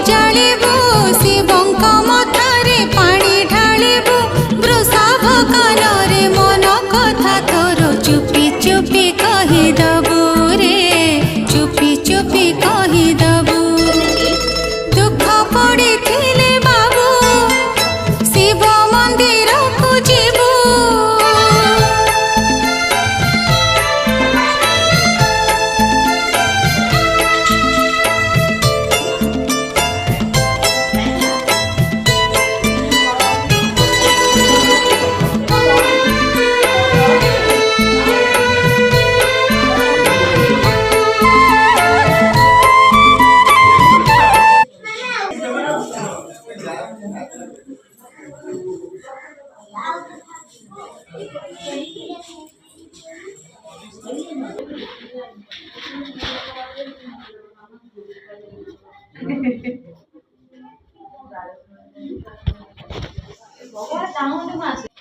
जालिबु शिवंक मथारे पानी ढालिबु वृषभ कानरे मन कथा तोर चुपी चुपी कहिदबु रे चुपी चुपी कहिदबु दुख पड़िथिले बाबू शिव मंदिर को जीवु बहुत